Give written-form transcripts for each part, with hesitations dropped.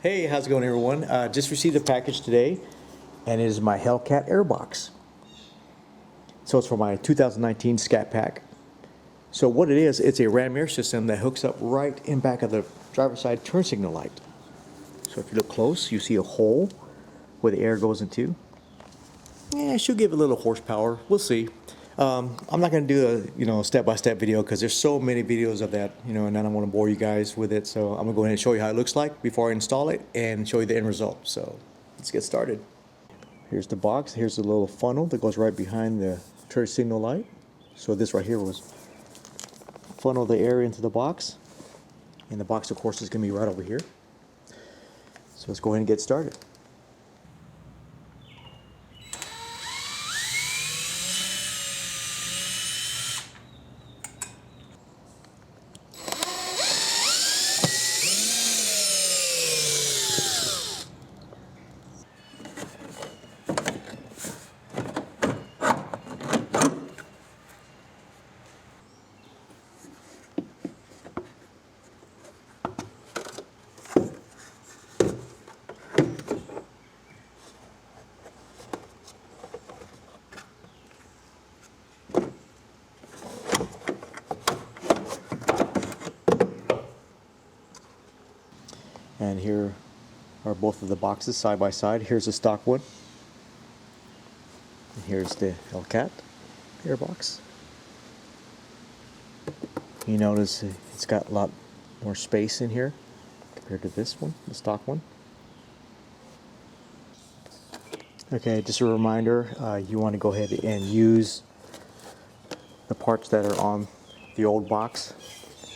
Hey, how's it going, everyone? Just received a package today, and it is my Hellcat Airbox. So it's for my 2019 Scat pack. So what it is, it's a ram air system that hooks up right in back of the driver's side turn signal light. So if you look close, you see a hole where the air goes into. Yeah, it should give a little horsepower. We'll see. I'm not going to do a step-by-step video because there's so many videos of that, and I don't want to bore you guys with it. So I'm going to go ahead and show you how it looks like before I install it and show you the end result. So let's get started. Here's the box. Here's the little funnel that goes right behind the turn signal light. So this right here was funnel the air into the box. And the box, of course, is going to be right over here. So let's go ahead and get started. And here are both of the boxes side by side. Here's the stock one. And here's the Hellcat Airbox. You notice it's got a lot more space in here compared to this one, the stock one. Okay, just a reminder, you want to go ahead and use the parts that are on the old box,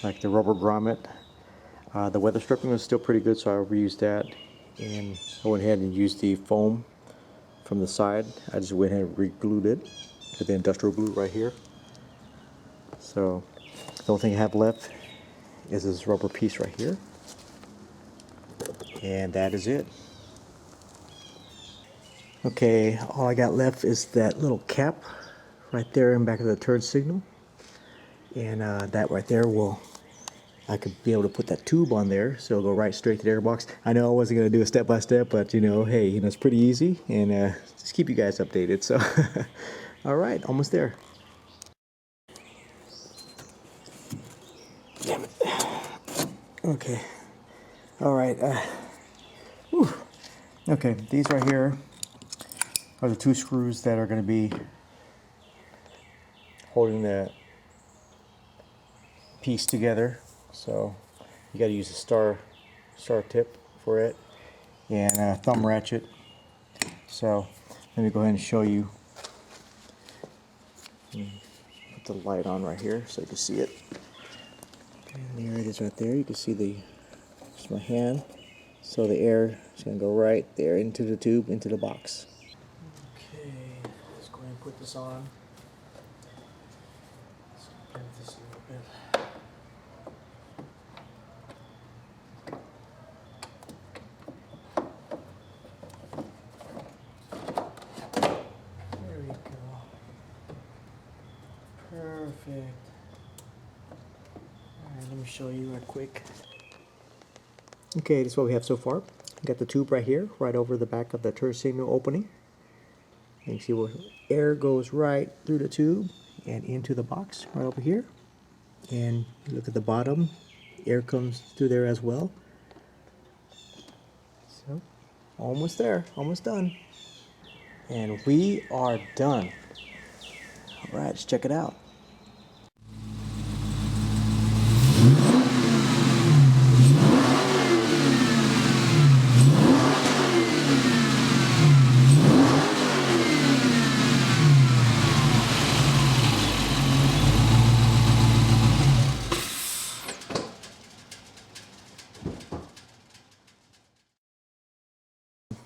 like the rubber grommet. The weather stripping was still pretty good, so I reused that, and I went ahead and used the foam from the side. I just went ahead and re-glued it with the industrial glue right here. So the only thing I have left is this rubber piece right here, and that is it. Okay, all I got left is that little cap right there in back of the turn signal, and that right there I could be able to put that tube on there, so it'll go right straight to the airbox. I know I wasn't going to do a step-by-step, but hey, it's pretty easy, and just keep you guys updated. So, all right, almost there. Damn it. Okay. All right. Okay, these right here are the two screws that are going to be holding the piece together. So you got to use a star tip for it, and a thumb ratchet. So let me go ahead and show you. Put the light on right here so you can see it. And there it is right there. You can see it's my hand. So the air is going to go right there into the tube, into the box. Okay, let's go ahead and put this on. Let's bend this a little bit. Perfect. Alright, let me show you right quick. Okay, this is what we have so far. Got the tube right here, right over the back of the turn signal opening. And you see where air goes right through the tube and into the box right over here. And you look at the bottom, air comes through there as well. So, almost there, almost done. And we are done. Alright, let's check it out.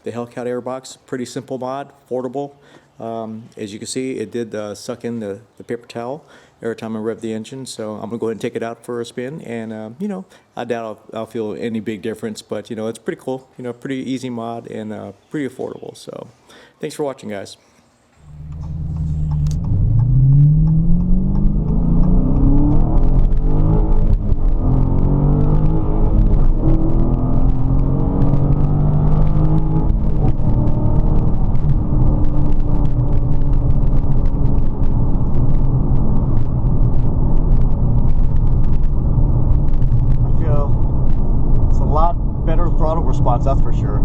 The Hellcat Airbox, pretty simple mod, affordable. As you can see, it did suck in the paper towel every time I rev the engine, so I'm gonna go ahead and take it out for a spin, and I doubt I'll feel any big difference, but it's pretty cool, pretty easy mod, and pretty affordable. So thanks for watching, guys. that's for sure.